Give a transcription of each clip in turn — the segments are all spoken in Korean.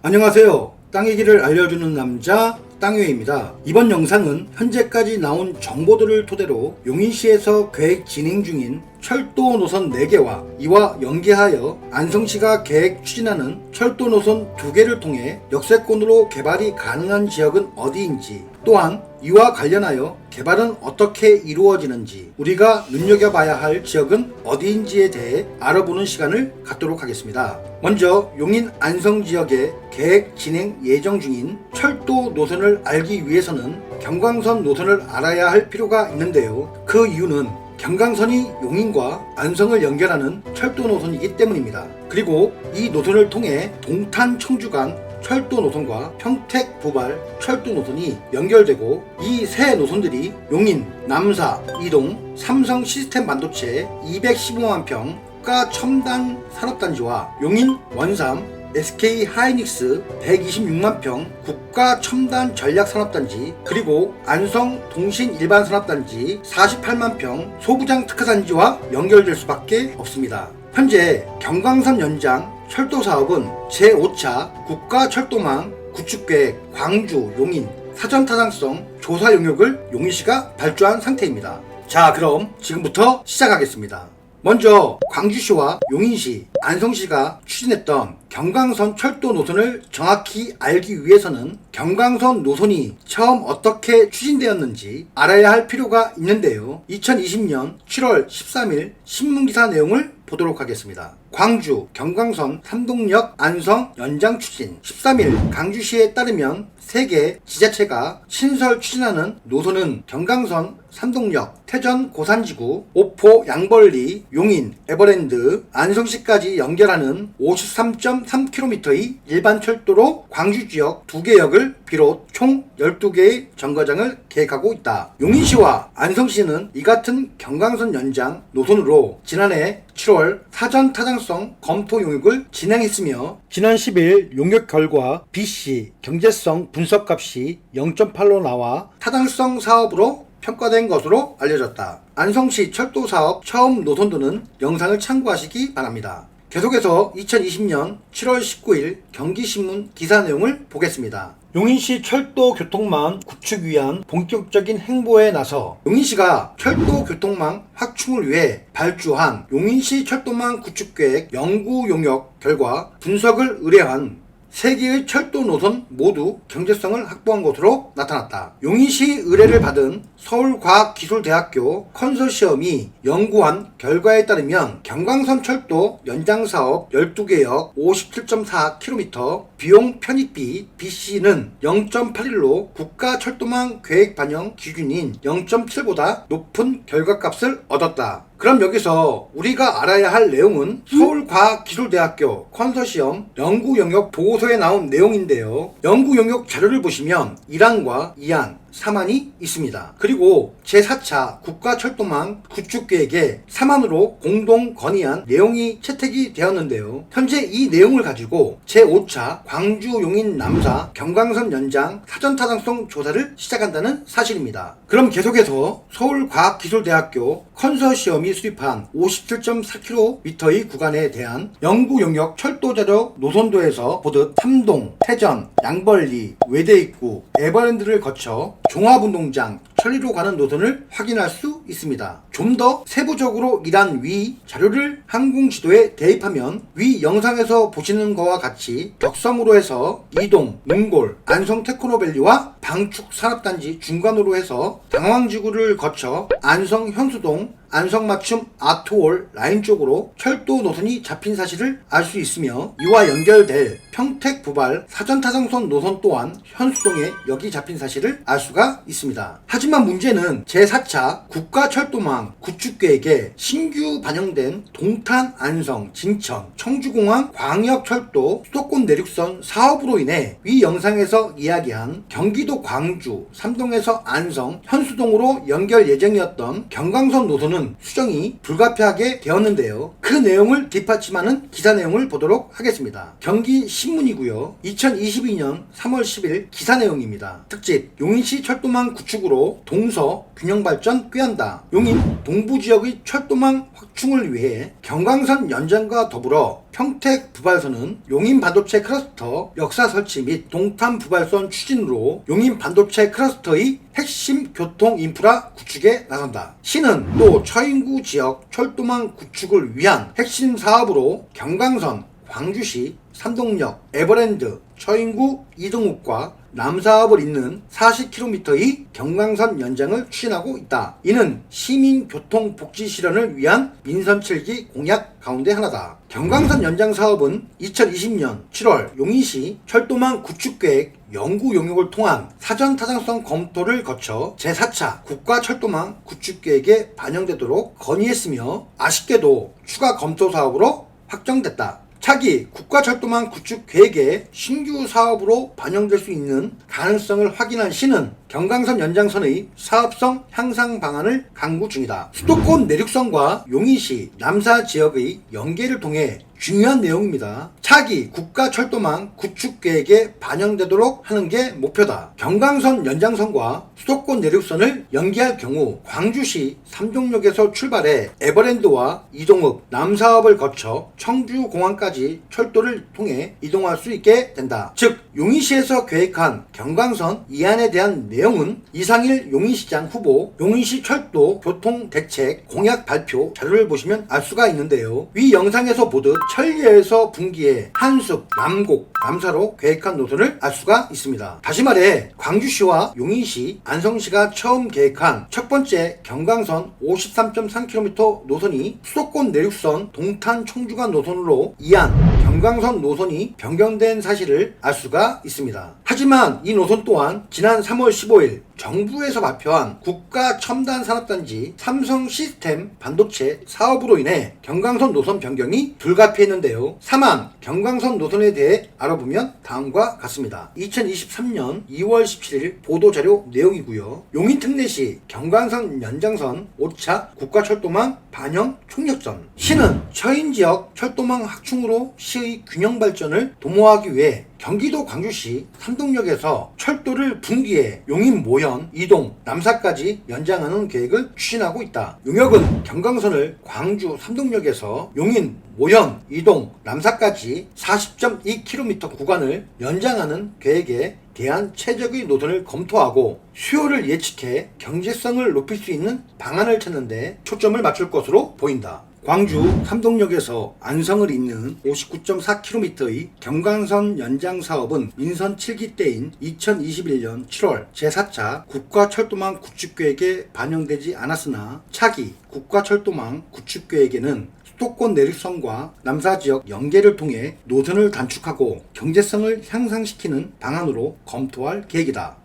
안녕하세요. 땅의 길을 알려주는 남자 땅요입니다. 이번 영상은 현재까지 나온 정보들을 토대로 용인시에서 계획 진행 중인 철도 노선 4개와 이와 연계하여 안성시가 계획 추진하는 철도 노선 2개를 통해 역세권으로 개발이 가능한 지역은 어디인지, 또한 이와 관련하여 개발은 어떻게 이루어지는지, 우리가 눈여겨봐야 할 지역은 어디인지에 대해 알아보는 시간을 갖도록 하겠습니다. 먼저 용인 안성 지역의 계획 진행 예정 중인 철도 노선을 알기 위해서는 경광선 노선을 알아야 할 필요가 있는데요. 그 이유는 경광선이 용인과 안성을 연결하는 철도 노선이기 때문입니다. 그리고 이 노선을 통해 동탄 청주 간 철도 노선과 평택 부발 철도 노선이 연결되고, 이 세 노선들이 용인, 남사, 이동, 삼성 시스템 반도체 215만 평 국가 첨단 산업단지와 용인, 원삼, SK 하이닉스 126만 평 국가 첨단 전략 산업단지, 그리고 안성 동신 일반 산업단지 48만 평 소부장 특화단지와 연결될 수밖에 없습니다. 현재 경광선 연장 철도 사업은 제5차 국가철도망 구축계획 광주, 용인 사전 타당성 조사 용역을 용인시가 발주한 상태입니다. 자, 그럼 지금부터 시작하겠습니다. 먼저 광주시와 용인시, 안성시가 추진했던 경광선 철도 노선을 정확히 알기 위해서는 경광선 노선이 처음 어떻게 추진되었는지 알아야 할 필요가 있는데요. 2020년 7월 13일 신문기사 내용을 보도록 하겠습니다. 광주 경광선 삼동역 안성 연장 추진. 13일 강주시에 따르면 3개 지자체가 신설 추진하는 노선은 경광선 삼동역 태전 고산지구, 오포 양벌리, 용인 에버랜드, 안성시까지 연결하는 53.3km의 일반 철도로 광주 지역 2개 역을 비롯 총 12개의 정거장을 계획하고 있다. 용인시와 안성시는 이 같은 경광선 연장 노선으로 지난해 7월 사전 타당성 검토 용역을 진행했으며, 지난 10일 용역 결과 B씨 경제성 분석값이 0.8로 나와 타당성 사업으로 평가된 것으로 알려졌다. 안성시 철도 사업 처음 노선도는 영상을 참고하시기 바랍니다. 계속해서 2020년 7월 19일 경기신문 기사 내용을 보겠습니다. 용인시 철도 교통망 구축 위한 본격적인 행보에 나서 용인시가 철도 교통망 확충을 위해 발주한 용인시 철도망 구축계획 연구 용역 결과 분석을 의뢰한 3개의 철도 노선 모두 경제성을 확보한 것으로 나타났다. 용인시 의뢰를 받은 서울과학기술대학교 컨소시엄이 연구한 결과에 따르면 경광선 철도 연장사업 12개역 57.4km 비용 편입비 BC는 0.81로 국가철도망 계획 반영 기준인 0.7보다 높은 결과값을 얻었다. 그럼 여기서 우리가 알아야 할 내용은 서울과학기술대학교 컨소시엄 연구영역 보고서에 나온 내용인데요. 연구영역 자료를 보시면 1안과 2안 3안이 있습니다. 그리고 제4차 국가철도망 구축계획에 3안으로 공동 건의한 내용이 채택이 되었는데요. 현재 이 내용을 가지고 제5차 광주 용인 남사 경광선 연장 사전타당성 조사를 시작한다는 사실입니다. 그럼 계속해서 서울과학기술대학교 컨소시엄이 수립한 57.4km의 구간에 대한 연구용역 철도자료 노선도에서 보듯 삼동, 태전, 양벌리, 외대입구, 에버랜드를 거쳐 종합운동장, 천리로 가는 노선을 확인할 수 있습니다. 좀 더 세부적으로 일한 위 자료를 항공지도에 대입하면 위 영상에서 보시는 것과 같이 벽성으로 해서 이동, 은골, 안성 테크노밸리와 방축 산업단지 중간으로 해서 당황지구를 거쳐 안성 현수동, 안성맞춤 아트홀 라인 쪽으로 철도 노선이 잡힌 사실을 알 수 있으며, 이와 연결될 평택 부발 사전타당성 노선 또한 현수동에 역이 잡힌 사실을 알 수가 있습니다. 하지만 문제는 제4차 국가철도망 구축계획에 신규 반영된 동탄, 안성, 진천, 청주공항 광역철도 수도권 내륙선 사업으로 인해 위 영상에서 이야기한 경기도 광주, 삼동에서 안성, 현수동으로 연결 예정이었던 경광선 노선은 수정이 불가피하게 되었는데요. 그 내용을 뒷받침하는 기사 내용을 보도록 하겠습니다. 경기신문이고요. 2022년 3월 10일 기사 내용입니다. 특집 용인시 철도망 구축으로 동서 균형발전 꾀한다. 용인 동부지역의 철도망 확충 확충을 위해 경강선 연장과 더불어 평택 부발선은 용인 반도체 클러스터 역사 설치 및 동탄 부발선 추진으로 용인 반도체 클러스터의 핵심 교통 인프라 구축에 나선다. 시는 또 처인구 지역 철도망 구축을 위한 핵심 사업으로 경강선, 광주시, 삼동역, 에버랜드, 처인구, 이동욱과 남사업을 잇는 40km의 경강선 연장을 추진하고 있다. 이는 시민교통 복지 실현을 위한 민선 7기 공약 가운데 하나다. 경강선 연장 사업은 2020년 7월 용인시 철도망 구축계획 연구 용역을 통한 사전 타당성 검토를 거쳐 제4차 국가철도망 구축계획에 반영되도록 건의했으며 아쉽게도 추가 검토 사업으로 확정됐다. 차기 국가철도망 구축 계획에 신규 사업으로 반영될 수 있는 가능성을 확인한 시는 경강선 연장선의 사업성 향상 방안을 강구 중이다. 수도권 내륙선과 용인시 남사 지역의 연계를 통해 중요한 내용입니다. 차기 국가철도망 구축 계획에 반영되도록 하는 게 목표다. 경강선 연장선과 수도권 내륙선을 연계할 경우 광주시 삼동역에서 출발해 에버랜드와 이동읍, 남사업을 거쳐 청주공항까지 철도를 통해 이동할 수 있게 된다. 즉 용인시에서 계획한 경강선 이안에 대한 내용은 이상일 용인시장 후보 용인시 철도 교통대책 공약 발표 자료를 보시면 알 수가 있는데요. 위 영상에서 보듯 천리에서 분기에 한숲, 남곡, 남사로 계획한 노선을 알 수가 있습니다. 다시 말해 광주시와 용인시, 안성시가 처음 계획한 첫 번째 경강선 53.3km 노선이 수도권 내륙선 동탄 청주간 노선으로 이안 경강선 노선이 변경된 사실을 알 수가 있습니다. 하지만 이 노선 또한 지난 3월 15일 정부에서 발표한 국가첨단산업단지 삼성시스템 반도체 사업으로 인해 경강선 노선 변경이 불가피했는데요. 사만 경강선 노선에 대해 알아보면 다음과 같습니다. 2023년 2월 17일 보도자료 내용이고요. 용인특례시 경강선 연장선 5차 국가철도망 반영 총력전. 시는 처인지역 철도망 확충으로 시의 균형 발전을 도모하기 위해 경기도 광주시 삼동역에서 철도를 분기에 용인 모현, 이동, 남사까지 연장하는 계획을 추진하고 있다. 용역은 경강선을 광주 삼동역에서 용인, 모현, 이동, 남사까지 40.2km 구간을 연장하는 계획에 대한 최적의 노선을 검토하고 수요를 예측해 경제성을 높일 수 있는 방안을 찾는 데 초점을 맞출 것으로 보인다. 광주 삼동역에서 안성을 잇는 59.4km의 경강선 연장 사업은 민선 7기 때인 2021년 7월 제4차 국가철도망 구축계획에 반영되지 않았으나 차기 국가철도망 구축계획에는 수도권 내륙선과 남사지역 연계를 통해 노선을 단축하고 경제성을 향상시키는 방안으로 검토할 계획이다.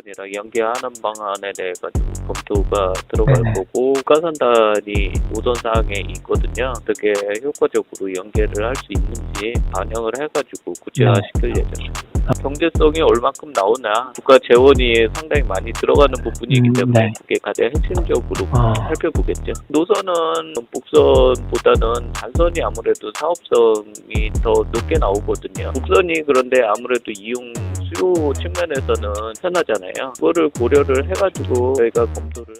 이랑 연계하는 방안에 대해 가지고 검토가 들어갈 거고 국가선단이 노선사항에 있거든요. 어떻게 효과적으로 연계를 할 수 있는지 반영을 해가지고 구체화시킬 예정입니다. 경제성이 얼마큼 나오나 국가 재원이 상당히 많이 들어가는 부분이기 때문에 그게 가장 핵심적으로 살펴보겠죠. 노선은 복선보다는 단선이 아무래도 사업성이 더 높게 나오거든요. 복선이 그런데 아무래도 이용 수요 측면에서는 편하잖아요. 그거를 고려를 해가지고 저희가 검토를.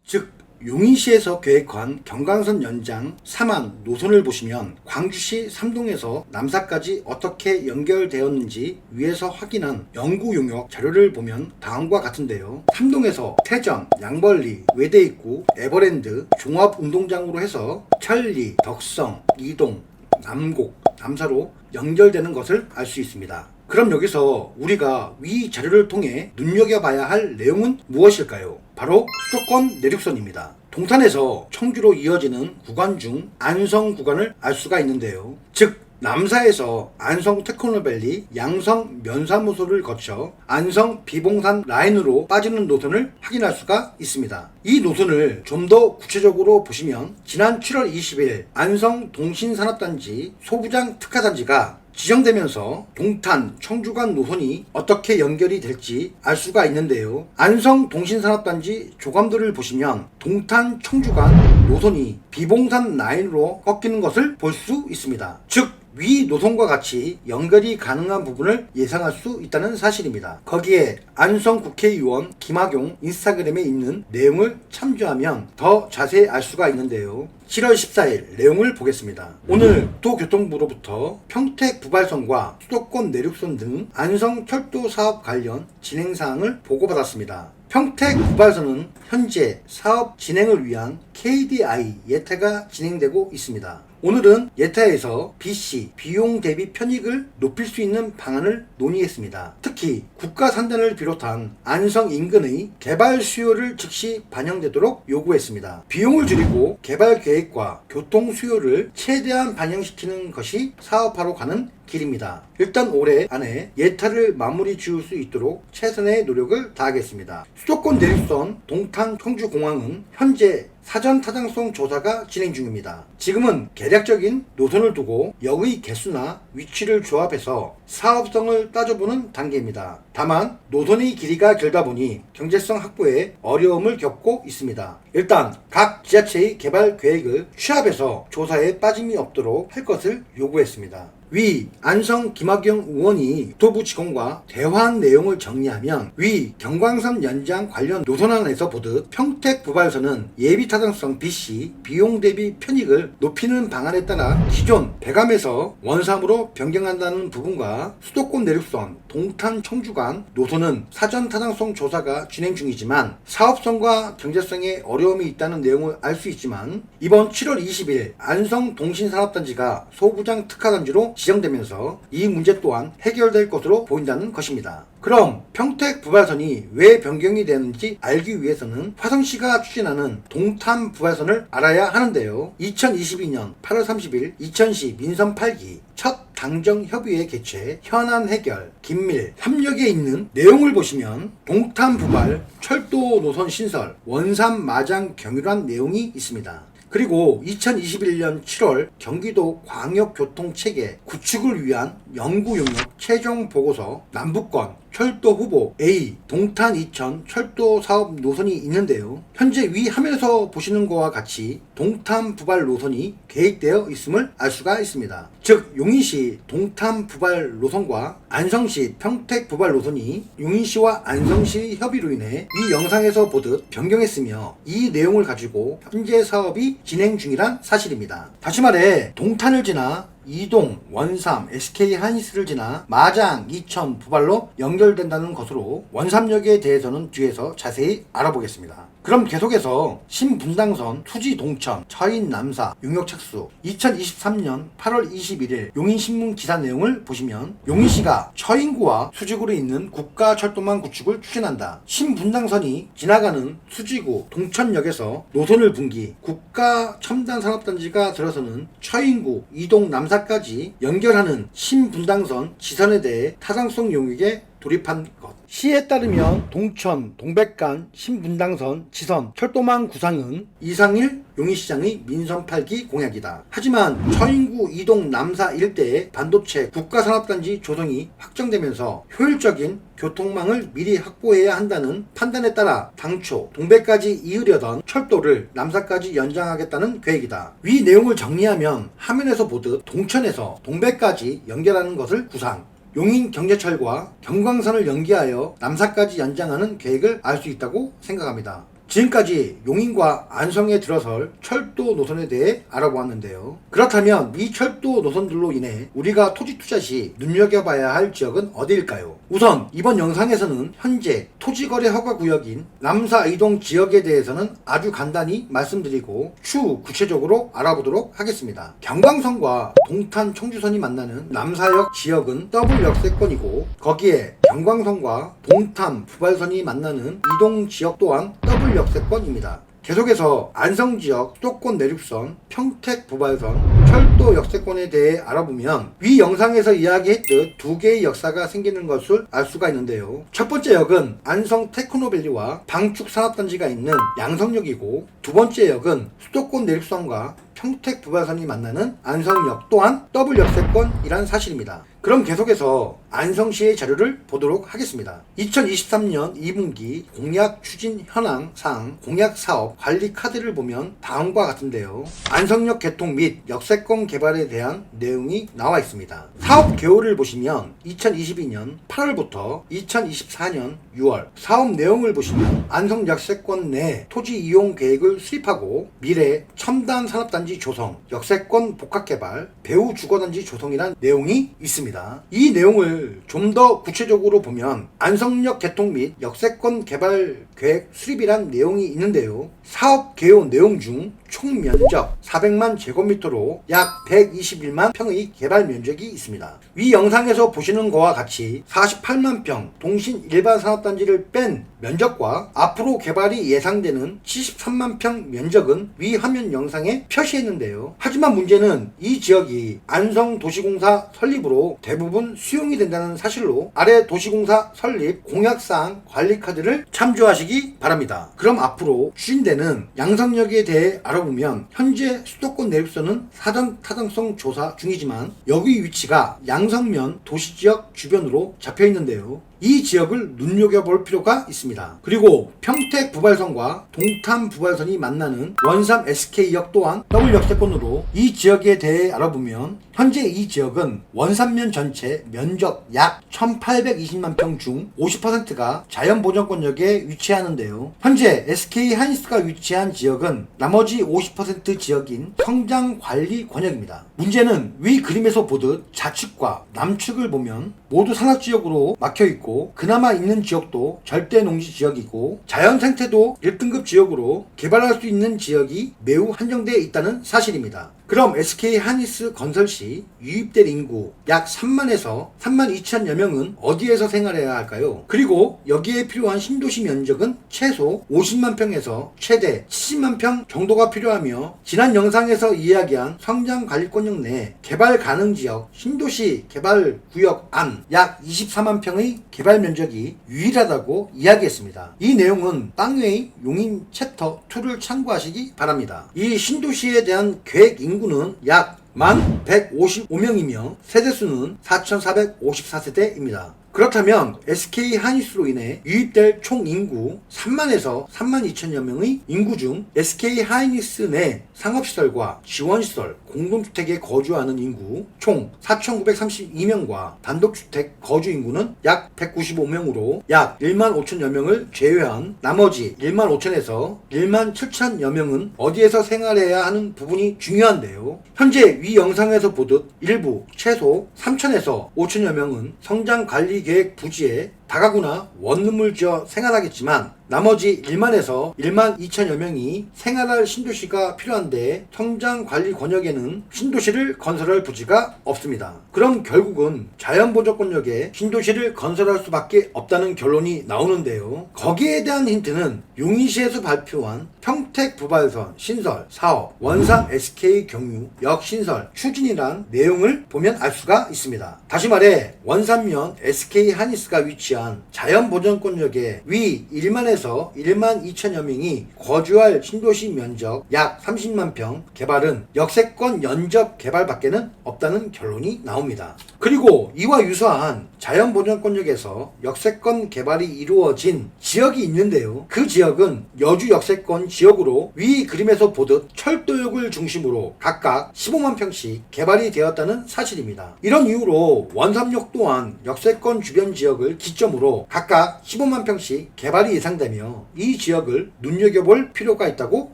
즉 용인시에서 계획한 경강선 연장 3안 노선을 보시면 광주시 삼동에서 남사까지 어떻게 연결되었는지 위에서 확인한 연구 용역 자료를 보면 다음과 같은데요. 삼동에서 태전, 양벌리, 외대입구, 에버랜드, 종합운동장으로 해서 천리, 덕성, 이동, 남곡, 남사로 연결되는 것을 알 수 있습니다. 그럼 여기서 우리가 위 자료를 통해 눈여겨봐야 할 내용은 무엇일까요? 바로 수도권 내륙선입니다. 동탄에서 청주로 이어지는 구간 중 안성 구간을 알 수가 있는데요. 즉 남사에서 안성 테크노밸리 양성 면사무소를 거쳐 안성 비봉산 라인으로 빠지는 노선을 확인할 수가 있습니다. 이 노선을 좀 더 구체적으로 보시면 지난 7월 20일 안성 동신산업단지 소부장 특화단지가 지정되면서 동탄, 청주간 노선이 어떻게 연결이 될지 알 수가 있는데요. 안성 동신산업단지 조감도를 보시면 동탄, 청주간 노선이 비봉산 라인으로 꺾이는 것을 볼 수 있습니다. 즉 위 노선과 같이 연결이 가능한 부분을 예상할 수 있다는 사실입니다. 거기에 안성 국회의원 김학용 인스타그램에 있는 내용을 참조하면 더 자세히 알 수가 있는데요. 7월 14일 내용을 보겠습니다. 오늘 도교통부로부터 평택 부발선과 수도권 내륙선 등 안성 철도 사업 관련 진행 사항을 보고받았습니다. 평택 부발선은 현재 사업 진행을 위한 KDI 예타가 진행되고 있습니다. 오늘은 예타에서 BC 비용 대비 편익을 높일 수 있는 방안을 논의했습니다. 특히 국가 산단을 비롯한 안성 인근의 개발 수요를 즉시 반영되도록 요구했습니다. 비용을 줄이고 개발 계획과 교통 수요를 최대한 반영시키는 것이 사업화로 가는 길입니다. 일단 올해 안에 예타를 마무리 지을 수 있도록 최선의 노력을 다하겠습니다. 수도권 내륙선 동탄 청주공항은 현재 사전 타당성 조사가 진행 중입니다. 지금은 개략적인 노선을 두고 역의 개수나 위치를 조합해서 사업성을 따져보는 단계입니다. 다만 노선의 길이가 길다 보니 경제성 확보에 어려움을 겪고 있습니다. 일단 각 지자체의 개발 계획을 취합해서 조사에 빠짐이 없도록 할 것을 요구했습니다. 위 안성 김학용 의원이 국토부 직원과 대화한 내용을 정리하면 위 경광선 연장 관련 노선안에서 보듯 평택 부발선은 예비 타당성 BC 비용 대비 편익을 높이는 방안에 따라 기존 배감에서 원삼으로 변경한다는 부분과 수도권 내륙선 동탄 청주 간 노선은 사전 타당성 조사가 진행 중이지만 사업성과 경제성에 어려움이 있다는 내용을 알 수 있지만 이번 7월 20일 안성 동신산업단지가 소부장 특화단지로 지정되면서 이 문제 또한 해결될 것으로 보인다는 것입니다. 그럼 평택 부발선이 왜 변경이 되는지 알기 위해서는 화성시가 추진하는 동탄 부발선을 알아야 하는데요. 2022년 8월 30일 이천시 민선 8기 첫 당정협의회 개최, 현안 해결, 긴밀, 협력에 있는 내용을 보시면 동탄 부발 철도 노선 신설, 원삼 마장 경유란 내용이 있습니다. 그리고 2021년 7월 경기도 광역교통체계 구축을 위한 연구용역 최종 보고서 남북권 철도 후보 A 동탄 이천 철도 사업 노선이 있는데요. 현재 위 화면에서 보시는 것과 같이 동탄 부발 노선이 계획되어 있음을 알 수가 있습니다. 즉 용인시 동탄 부발 노선과 안성시 평택 부발 노선이 용인시와 안성시 협의로 인해 이 영상에서 보듯 변경했으며 이 내용을 가지고 현재 사업이 진행 중이란 사실입니다. 다시 말해 동탄을 지나 이동, 원삼, SK 하이닉스를 지나 마장, 이천, 부발로 연결된다는 것으로 원삼역에 대해서는 뒤에서 자세히 알아보겠습니다. 그럼 계속해서 신분당선, 투지 동천, 처인 남사, 용역 착수 2023년 8월 21일 용인신문 기사 내용을 보시면 용인시가 처인구와 수지구로 있는 국가철도망 구축을 추진한다. 신분당선이 지나가는 수지구 동천역에서 노선을 분기 국가첨단산업단지가 들어서는 처인구, 이동, 남사까지 연결하는 신분당선 지선에 대해 타당성 용역에 돌입한 것. 시에 따르면 동천, 동백간, 신분당선, 지선, 철도망 구상은 이상일 용인시장의 민선 8기 공약이다. 하지만 처인구, 이동, 남사 일대의 반도체 국가산업단지 조성이 확정되면서 효율적인 교통망을 미리 확보해야 한다는 판단에 따라 당초 동백까지 이으려던 철도를 남사까지 연장하겠다는 계획이다. 위 내용을 정리하면 화면에서 보듯 동천에서 동백까지 연결하는 것을 구상, 용인경제철과 경광선을 연계하여 남사까지 연장하는 계획을 알 수 있다고 생각합니다. 지금까지 용인과 안성에 들어설 철도 노선에 대해 알아보았는데요. 그렇다면 이 철도 노선들로 인해 우리가 토지 투자 시 눈여겨봐야 할 지역은 어디일까요? 우선 이번 영상에서는 현재 토지거래 허가구역인 남사 이동 지역에 대해서는 아주 간단히 말씀드리고 추후 구체적으로 알아보도록 하겠습니다. 경광선과 동탄 청주선이 만나는 남사역 지역은 더블 역세권이고 거기에 경광선과 동탄 부발선이 만나는 이동 지역 또한 더블 역세권입니다. 계속해서 안성지역, 수도권 내륙선, 평택 부발선, 철도 역세권에 대해 알아보면 위 영상에서 이야기했듯 두 개의 역사가 생기는 것을 알 수가 있는데요. 첫 번째 역은 안성 테크노밸리와 방축산업단지가 있는 양성역이고 두 두 번째 역은 수도권 내륙선과 평택 부발선이 만나는 안성역 또한 더블 역세권이란 사실입니다. 그럼 계속해서 안성시의 자료를 보도록 하겠습니다. 2023년 2분기 공약 추진 현황상 공약 사업 관리 카드를 보면 다음과 같은데요. 안성역 개통 및 역세권 개발에 대한 내용이 나와 있습니다. 사업 개요를 보시면 2022년 8월부터 2024년 6월 사업 내용을 보시면 안성 역세권 내 토지 이용 계획을 수립하고 미래 첨단 산업단지 조성, 역세권 복합개발, 배후 주거단지 조성이란 내용이 있습니다. 이 내용을 좀 더 구체적으로 보면 안성역 개통 및 역세권 개발 계획 수립이란 내용이 있는데요. 사업 개요 내용 중 총 면적 400만 제곱미터로 약 121만 평의 개발 면적이 있습니다. 위 영상에서 보시는 것과 같이 48만 평 동신 일반 산업단지를 뺀 면적과 앞으로 개발이 예상되는 73만 평 면적은 위 화면 영상에 표시했는데요. 하지만 문제는 이 지역이 안성도시공사 설립으로 대부분 수용이 된다는 사실로 아래 도시공사 설립 공약사항 관리카드를 참조하시기 바랍니다. 그럼 앞으로 추진되는 양성역에 대해 알아보면 현재 수도권 내륙선은 사전 타당성 조사 중이지만 여기 위치가 양성면 도시지역 주변으로 잡혀 있는데요. 이 지역을 눈여겨볼 필요가 있습니다. 그리고 평택 부발선과 동탄 부발선이 만나는 원삼 SK역 또한 더블 역세권으로 이 지역에 대해 알아보면 현재 이 지역은 원삼면 전체 면적 약 1820만 평 중 50%가 자연보전권역에 위치하는데요. 현재 SK 하이닉스가 위치한 지역은 나머지 50% 지역인 성장관리권역입니다. 문제는 위 그림에서 보듯 좌측과 남측을 보면 모두 산악지역으로 막혀있고 그나마 있는 지역도 절대 농지 지역이고 자연 생태도 1등급 지역으로 개발할 수 있는 지역이 매우 한정되어 있다는 사실입니다. 그럼 SK 하이닉스 건설 시 유입될 인구 약 3만에서 3만 2천여 명은 어디에서 생활해야 할까요? 그리고 여기에 필요한 신도시 면적은 최소 50만 평에서 최대 70만 평 정도가 필요하며 지난 영상에서 이야기한 성장관리권역 내 개발 가능 지역 신도시 개발 구역 안 약 24만 평의 개발 면적이 유일하다고 이야기했습니다. 이 내용은 땅웨이 용인 챕터 2를 참고하시기 바랍니다. 이 신도시에 대한 계획 인구는 약 1155명이며 세대수는 4454세대입니다. 그렇다면 SK 하이닉스로 인해 유입될 총 인구 3만에서 3만 2천여 명의 인구 중 SK 하이닉스 내 상업시설과 지원시설, 공동주택에 거주하는 인구 총 4,932명과 단독주택 거주 인구는 약 195명으로 약 1만 5천여 명을 제외한 나머지 1만 5천에서 1만 7천여 명은 어디에서 생활해야 하는 부분이 중요한데요. 현재 위 영상에서 보듯 일부 최소 3천에서 5천여 명은 성장관리계획 부지에 다가구나 원룸을 지어 생활하겠지만 나머지 1만에서 1만 2천여 명이 생활할 신도시가 필요한데 성장관리 권역에는 신도시를 건설할 부지가 없습니다. 그럼 결국은 자연보전권역에 신도시를 건설할 수밖에 없다는 결론이 나오는데요. 거기에 대한 힌트는 용인시에서 발표한 평택 부발선 신설 사업 원삼 SK 경유 역신설 추진이란 내용을 보면 알 수가 있습니다. 다시 말해 원삼면 SK 하이닉스가 위치한 자연보전권역에 위 1만에서 1만 2천여 명이 거주할 신도시 면적 약 30만 평 개발은 역세권 연접 개발밖에는 없다는 결론이 나옵니다. 그리고 이와 유사한 자연보전권역에서 역세권 개발이 이루어진 지역이 있는데요. 그 지역은 여주 역세권 지역으로 위 그림에서 보듯 철도역을 중심으로 각각 15만 평씩 개발이 되었다는 사실입니다. 이런 이유로 원삼역 또한 역세권 주변 지역을 기점으로 각각 15만 평씩 개발이 예상되며 이 지역을 눈여겨볼 필요가 있다고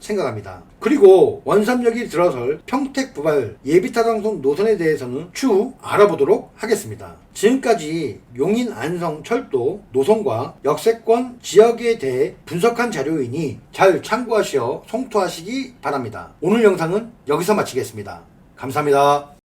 생각합니다. 그리고 원삼역이 들어설 평택 부발 예비타당성 노선에 대해서는 추후 알아보도록 하겠습니다. 지금까지 용인 안성 철도 노선과 역세권 지역에 대해 분석한 자료이니 잘 참고하시어 송투하시기 바랍니다. 오늘 영상은 여기서 마치겠습니다. 감사합니다.